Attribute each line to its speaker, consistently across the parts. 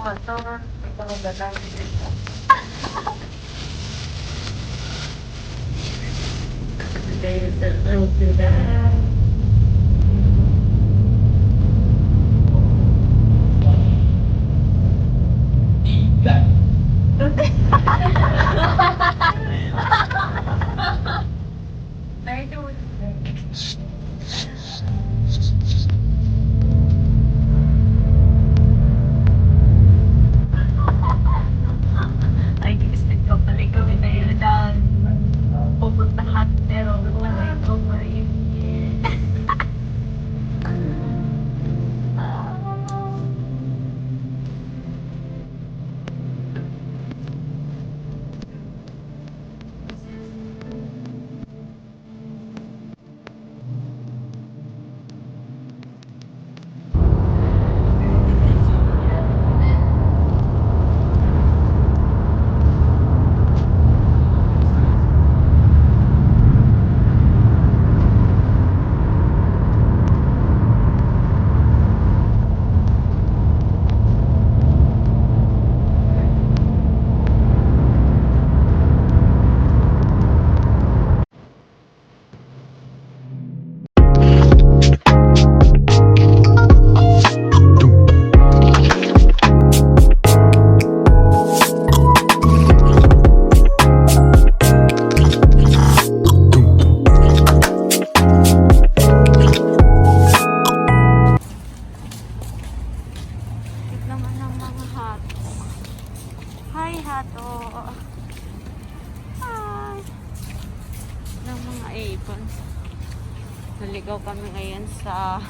Speaker 1: motor. Ito ang gano'n. There's a road to that. I don't I guess nagkabalik kami na yun na pupuntahan pero wala ito pa yun. Naman ng mga hato. Hi, hato. Hi. Ng mga ipon. Naligaw kami ngayon sa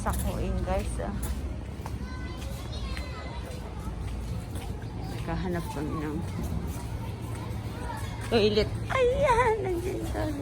Speaker 1: Kuing, guys. Nakahanap kami ng toilet. Ayan, nandiyan tayo.